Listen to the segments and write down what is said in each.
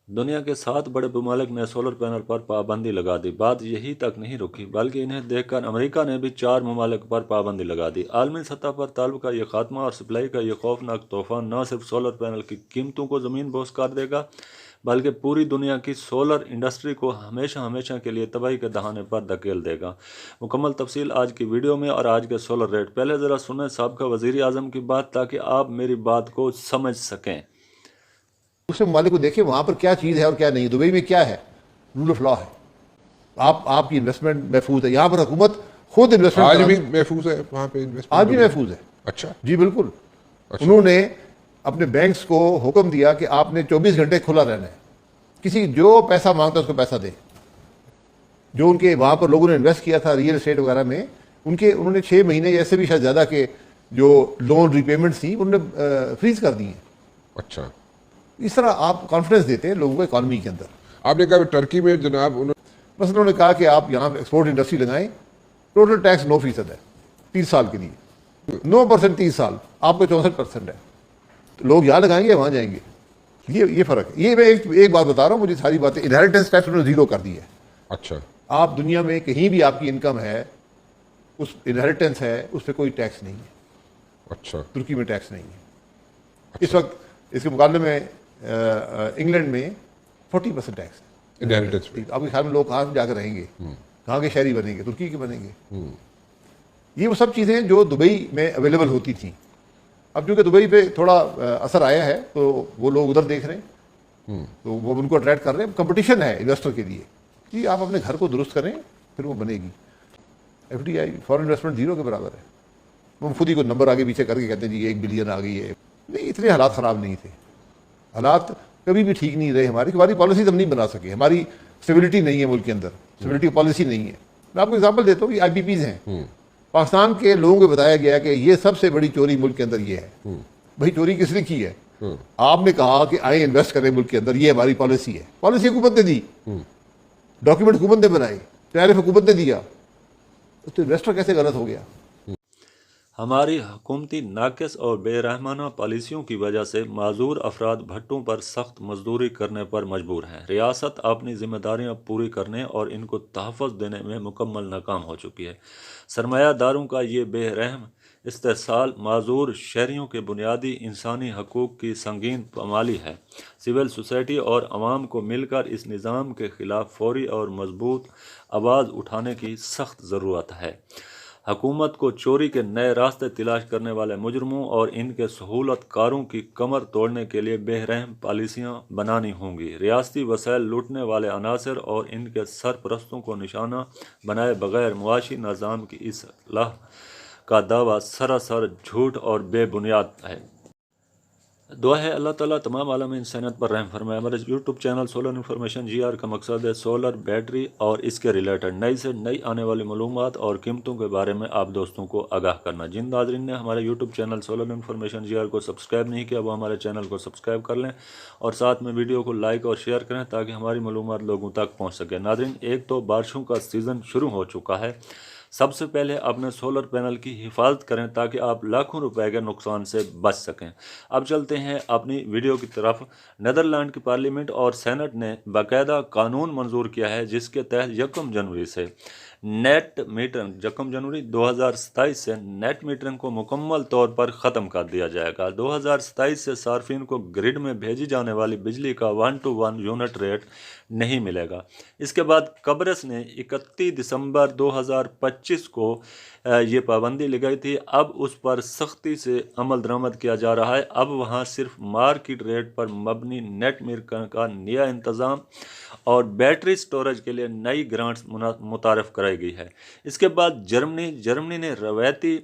दुनिया के 7 बड़े ममालिक ने सोलर पैनल पर पाबंदी लगा दी। बात यही तक नहीं रुकी, बल्कि इन्हें देखकर अमेरिका ने भी 4 ममालिक पर पाबंदी लगा दी। आलमी सतह पर तलब का यह खात्मा और सप्लाई का यह खौफनाक तोहफा न सिर्फ सोलर पैनल की कीमतों को ज़मीन बोस कर देगा, बल्कि पूरी दुनिया की सोलर इंडस्ट्री को हमेशा हमेशा के लिए तबाही के दहाने पर धकेल देगा। मुकम्मल तफसील आज की वीडियो में और आज के सोलर रेट। पहले ज़रा सुने साबिक़ा वज़ीर आज़म की बात, ताकि आप मेरी बात को समझ सकें। दूसरे ममालिक को देखें वहाँ पर क्या चीज़ है और क्या नहीं। दुबई में क्या है, रूल ऑफ लॉ है, आपकी इन्वेस्टमेंट महफूज है। यहाँ पर हुकूमत खुद इन्वेस्टमेंट आज भी महफूज है वहाँ पे इन्वेस्टमेंट, आज भी महफूज है। अच्छा जी बिल्कुल। अच्छा। उन्होंने अपने बैंक्स को हुक्म दिया कि आपने 24 घंटे खुला रहना है, किसी जो पैसा मांगता है उसको पैसा दे। जो उनके वहाँ पर लोगों ने इन्वेस्ट किया था रियल एस्टेट वगैरह में, उन्होंने 6 महीने ऐसे भी शायद ज़्यादा के जो लोन रिपेमेंट थी उन्होंने फ्रीज कर दी हैं। अच्छा, इस तरह आप कॉन्फिडेंस देते हैं लोगों को इकॉनमी के अंदर। आपने कहा टर्की में जनाब बस उन्होंने कहा कि आप यहाँ एक्सपोर्ट इंडस्ट्री लगाएं, टोटल टैक्स 9% है 30 साल के लिए, 9% 30 साल, आपको 64% है। तो लोग यहाँ लगाएंगे वहाँ जाएंगे, ये फ़र्क है। ये मैं एक बात बता रहा हूँ, मुझे सारी बातें, इनहेरिटेंस टैक्स उन्होंने जीरो कर दी है। अच्छा, आप दुनिया में कहीं भी आपकी इनकम है, उस इनहेरिटेंस है, उस पर कोई टैक्स नहीं है। अच्छा, तुर्की में टैक्स नहीं है इस वक्त। इसके मुकाबले में इंग्लैंड में 40% टैक्स है इनहेरिटेंस पे। आपके ख्याल में लोग कहाँ जाकर रहेंगे, कहाँ के शहरी बनेंगे, तुर्की के बनेंगे। ये वो सब चीज़ें जो दुबई में अवेलेबल होती थी, अब चूंकि दुबई पे थोड़ा असर आया है तो वो लोग उधर देख रहे हैं, तो वो उनको अट्रैक्ट कर रहे हैं। कंपटीशन है इन्वेस्टर के लिए कि आप अपने घर को दुरुस्त करें फिर वो बनेगी। FDI फॉरेन इन्वेस्टमेंट जीरो के बराबर है। वो खुद ही को नंबर आगे पीछे करके कहते हैं जी 1 बिलियन आ गई है। नहीं, इतने हालात ख़राब नहीं थे, हालात कभी भी ठीक नहीं रहे। हमारी पॉलिसीज हम नहीं बना सके, हमारी स्टेबिलिटी नहीं है मुल्क के अंदर, स्टेबिलिटी पॉलिसी नहीं है। मैं आपको एग्जांपल देता हूँ कि IPPs हैं, पाकिस्तान के लोगों को बताया गया कि ये सबसे बड़ी चोरी मुल्क के अंदर ये है। भाई चोरी किसने की है? आपने कहा कि आए इन्वेस्ट करें मुल्क के अंदर, ये हमारी पॉलिसी है। पॉलिसी हुकूमत ने दी, डॉक्यूमेंट हुकूमत ने बनाए, टैरिफ हुकूमत ने दिया, तो इन्वेस्टर कैसे गलत हो गया? हमारी हुकूमती नाक़िस और बेरहमाना पॉलिसियों की वजह से माजूर अफराद भट्टों पर सख्त मजदूरी करने पर मजबूर हैं। रियासत अपनी जिम्मेदारियां पूरी करने और इनको तहफ़्फ़ुज़ देने में मुकम्मल नाकाम हो चुकी है। सरमायादारों का ये बेरहम इस्तेहसाल माजूर शहरियों के बुनियादी इंसानी हकूक़ की संगीन पामाली है। सिविल सोसाइटी और अवाम को मिलकर इस निज़ाम के ख़िलाफ़ फौरी और मजबूत आवाज़ उठाने की सख्त ज़रूरत है। हुकूमत को चोरी के नए रास्ते तलाश करने वाले मुजरमों और इनके सहूलतकारों की कमर तोड़ने के लिए बेरहम पॉलिसियाँ बनानी होंगी। रियासती वसाइल लूटने वाले अनासर और इनके सरपरस्तों को निशाना बनाए बगैर मुआशी निज़ाम की इस्लाह का दावा सरासर झूठ और बेबुनियाद है। दुआ है अल्लाह ताला तमाम आलम इंसानियत पर रहम फरमाए। हमारे YouTube channel solar information GR का मकसद है सोलर बैटरी और इसके रिलेटेड नई से नई आने वाली मालूमात और कीमतों के बारे में आप दोस्तों को आगाह करना। जिन नाज़रीन ने हमारे YouTube channel solar information GR को सब्सक्राइब नहीं किया, वो हमारे चैनल को सब्सक्राइब कर लें और साथ में वीडियो को लाइक और शेयर करें ताकि हमारी मालूमात लोगों तक पहुँच सके। नाज़रीन, एक तो बारिशों का सीज़न शुरू हो चुका है। सबसे पहले अपने सोलर पैनल की हिफाजत करें ताकि आप लाखों रुपए के नुकसान से बच सकें। अब चलते हैं अपनी वीडियो की तरफ। नीदरलैंड की पार्लियामेंट और सेनेट ने बाकायदा कानून मंजूर किया है जिसके तहत 1 जनवरी से नेट मीटरिंग 1 जनवरी 2027 से नेट मीटरिंग को मुकम्मल तौर पर ख़त्म कर दिया जाएगा। 2027 से सार्फिन को ग्रिड में भेजी जाने वाली बिजली का 1-to-1 यूनिट रेट नहीं मिलेगा। इसके बाद कब्रस ने 31 दिसंबर 2025 को ये पाबंदी लगाई थी। अब उस पर सख्ती से अमल दरामद किया जा रहा है। अब वहाँ सिर्फ मार्केट रेट पर मबनी नेट मीटरिंग का नया इंतज़ाम और बैटरी स्टोरेज के लिए नई ग्रांट्स मुतारफ़ कराई गई है। इसके बाद जर्मनी ने रवायती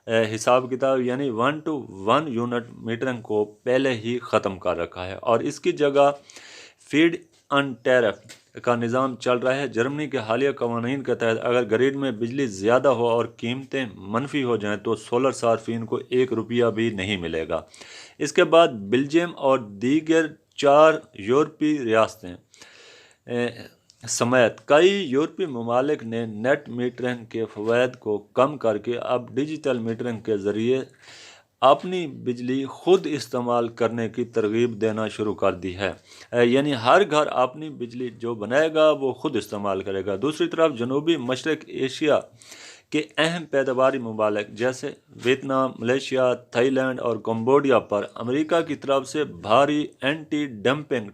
हिसाब किताब यानी 1-to-1 यूनिट मीटरिंग को पहले ही ख़त्म कर रखा है और इसकी जगह फीड ऑन टैरिफ का निज़ाम चल रहा है। जर्मनी के हालिया कवानीन के तहत अगर ग्रिड में बिजली ज़्यादा हो और कीमतें मनफी हो जाएं तो सोलर सार्फिन को 1 रुपया भी नहीं मिलेगा। इसके बाद बेल्जियम और दीगर 4 यूरोपीय रियासतें समेत कई यूरोपीय ममालिक ने नेट मीटरिंग के फ़वाइद को कम करके अब डिजिटल मीटरिंग के ज़रिए اپنی بجلی خود استعمال کرنے کی ترغیب دینا شروع کر دی ہے، یعنی ہر گھر اپنی بجلی جو بنائے گا وہ خود استعمال کرے گا۔ دوسری طرف جنوبی مشرق ایشیا کے اہم پیداواری ممالک جیسے ویتنام، ملیشیا، تھائی لینڈ اور کمبوڈیا پر امریکہ کی طرف سے بھاری اینٹی ڈمپنگ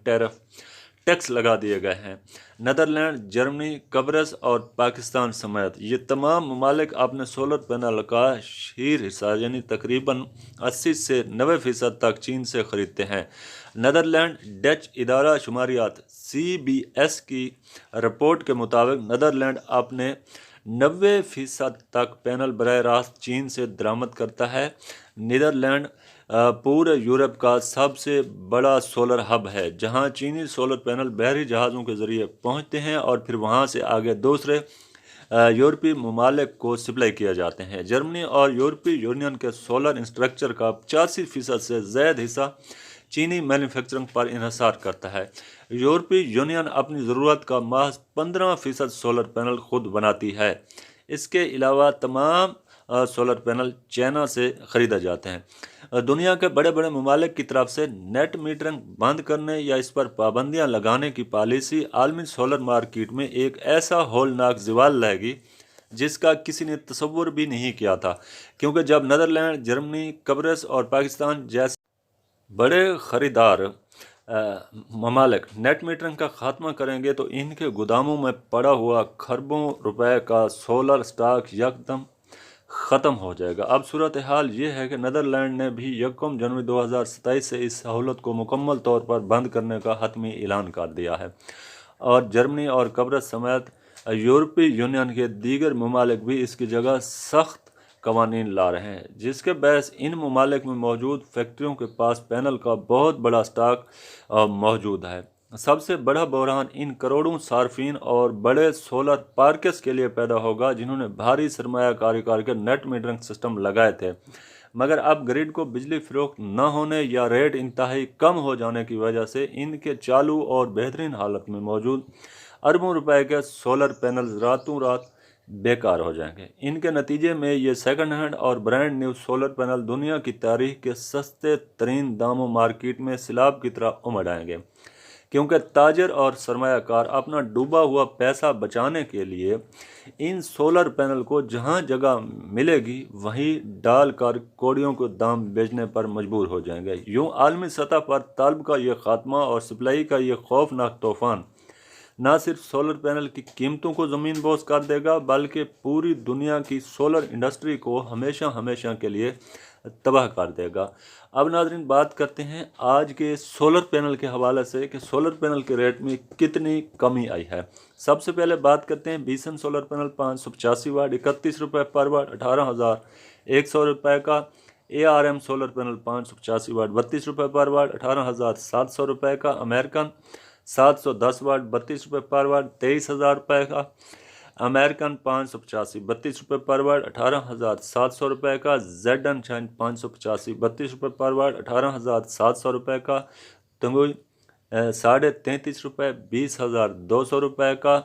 ٹیکس لگا دیے گئے ہیں۔ نیدرلینڈ، جرمنی، قبرص اور پاکستان سمیت یہ تمام ممالک اپنے سولر پینل کا شیر حصہ یعنی تقریباً 80 سے 90% تک چین سے خریدتے ہیں۔ نیدرلینڈ ڈچ ادارہ شماریات CBS کی رپورٹ کے مطابق نیدرلینڈ اپنے 90% تک پینل براہ راست چین سے درآمد کرتا ہے۔ نیدرلینڈ پورے یورپ کا سب سے بڑا سولر ہب ہے، جہاں چینی سولر پینل بحری جہازوں کے ذریعے پہنچتے ہیں اور پھر وہاں سے آگے دوسرے یورپی ممالک کو سپلائی کیا جاتے ہیں۔ جرمنی اور یورپی یونین کے سولر انفراسٹرکچر کا 85% سے زائد حصہ چینی مینوفیکچرنگ پر انحصار کرتا ہے۔ یورپی یونین اپنی ضرورت کا محض 15% سولر پینل خود بناتی ہے۔ اس کے علاوہ تمام سولر پینل چائنا سے خریدے جاتے ہیں۔ دنیا کے بڑے بڑے ممالک کی طرف سے نیٹ میٹرنگ بند کرنے یا اس پر پابندیاں لگانے کی پالیسی عالمی سولر مارکیٹ میں ایک ایسا ہولناک زوال لائے گی جس کا کسی نے تصور بھی نہیں کیا تھا، کیونکہ جب نیدرلینڈ، جرمنی، قبرص اور پاکستان جیسے بڑے خریدار ممالک نیٹ میٹرنگ کا خاتمہ کریں گے تو ان کے گوداموں میں پڑا ہوا کھربوں روپے کا سولر سٹاک یکدم ختم ہو جائے گا۔ اب صورتحال یہ ہے کہ نیدرلینڈ نے بھی 1 جنوری 2027 سے اس سہولت کو مکمل طور پر بند کرنے کا حتمی اعلان کر دیا ہے، اور جرمنی اور قبرص سمیت یورپی یونین کے دیگر ممالک بھی اس کی جگہ سخت قوانین لا رہے ہیں، جس کے باعث ان ممالک میں موجود فیکٹریوں کے پاس پینل کا بہت بڑا سٹاک موجود ہے۔ سب سے بڑا بحران ان کروڑوں صارفین اور بڑے سولر پارکس کے لیے پیدا ہوگا جنہوں نے بھاری سرمایہ کاری کر کے نیٹ میٹرنگ سسٹم لگائے تھے، مگر اب گرڈ کو بجلی فروخت نہ ہونے یا ریٹ انتہائی کم ہو جانے کی وجہ سے ان کے چالو اور بہترین حالت میں موجود اربوں روپے کے سولر پینلز راتوں رات بیکار ہو جائیں گے۔ ان کے نتیجے میں یہ سیکنڈ ہینڈ اور برانڈ نیو سولر پینل دنیا کی تاریخ کے سستے ترین داموں مارکیٹ میں سیلاب کی طرح امڑ آئیں گے، کیونکہ تاجر اور سرمایہ کار اپنا ڈوبا ہوا پیسہ بچانے کے لیے ان سولر پینل کو جہاں جگہ ملے گی وہیں ڈال کر کوڑیوں کو دام بیچنے پر مجبور ہو جائیں گے۔ یوں عالمی سطح پر طلب کا یہ خاتمہ اور سپلائی کا یہ خوفناک طوفان نہ صرف سولر پینل کی قیمتوں کو زمین بوس کر دے گا بلکہ پوری دنیا کی سولر انڈسٹری کو ہمیشہ کے لیے تباہ کر دے گا۔ اب ناظرین بات کرتے ہیں آج کے سولر پینل کے حوالے سے کہ سولر پینل کے ریٹ میں کتنی کمی آئی ہے۔ سب سے پہلے بات کرتے ہیں بیسن سولر پینل 585 واٹ 31 روپے پر واٹ 18,100 روپے کا۔ ARM سولر پینل 585 واٹ 32 روپے پر واٹ 18,700 روپے کا۔ امریکن 710 واٹ 32 روپے پر واٹ 23,000 روپے کا۔ امریکن 585 32 روپے پر واٹ 18,700 روپے کا۔ ZN شائن 585 32 روپے پر واٹ 18,700 روپے کا۔ تنگوئی 33.5 روپے 20,200 روپے کا۔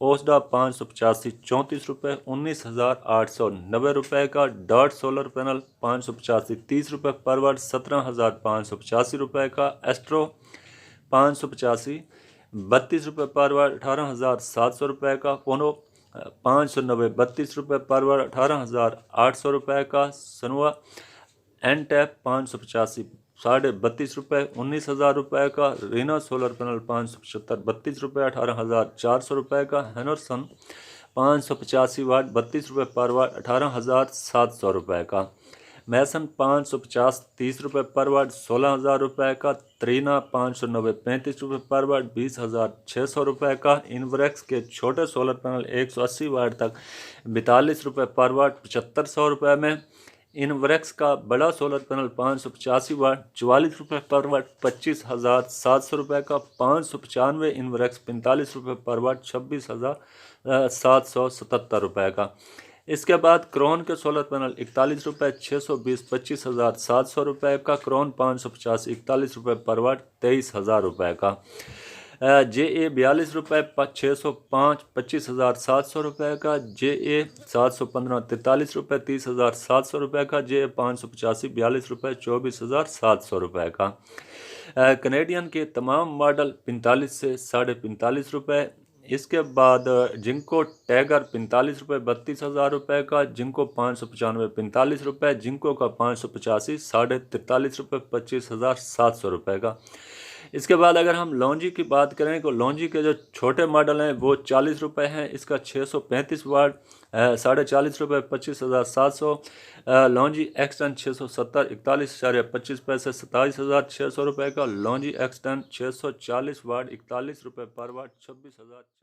اوسڈا 585 34 روپے 19,890 روپے کا۔ ڈاٹ سولر پینل 585 30 روپے پر واٹ 17,585 روپے کا۔ ایسٹرو 585 32 روپے پر واٹ 18,700 روپے کا۔ پونو 590 32 روپے پر واٹ 18,800 روپے کا۔ سنوا این ٹیپ 585 32.5 روپے 19,000 روپے کا۔ رینا سولر پینل 575 32 روپے 18,400 روپے کا۔ ہینرسن 585 واٹ 32 روپے پر واٹ 18,700 روپے کا۔ میسن 550 30 روپے پر واٹ 16,000 روپے کا۔ ترینا 590 35 روپے پر واٹ 20,600 روپے کا۔ انوریکس کے چھوٹے سولر پینل 180 واٹ تک 42 روپے پر واٹ 7,500 روپے میں۔ انوریکس کا بڑا سولر پینل 585 واٹ 44 روپے پر واٹ 25,700 روپے کا۔ 595 انوریکس 45 روپے پر واٹ 26,777 روپے کا۔ اس کے بعد کرون کے سولر پینل 41 روپے 620 25,700 روپے کا۔ کرون 550 41 روپے پر واٹ 23,000 روپے کا۔ जे ए 42 रुपये 605 25,700 रुपये का, जे ए 715 43 रुपये 30,700 रुपये का, जे ए 585 42 रुपये 24,700 रुपये का। कनेडियन के तमाम मॉडल 45 से 45.5 रुपये। इसके बाद जिंको टैगर 45 रुपये 32,000 रुपये का, जिंको 595 45 रुपये, जिंको का 585 43 रुपये 25,700 रुपये का। इसके बाद अगर हम लॉन्जी की बात करें तो लॉन्जी के जो छोटे मॉडल हैं वो 40 रुपये हैं, इसका 635 वाट 40.5 रुपये 25,700। लॉन्जी एक्सटेंड 670 41.25 पैसे 27,600 रुपये का। लॉन्जी एक्सटेंड 640 वाट 41 रुपये पर वाट 26,000।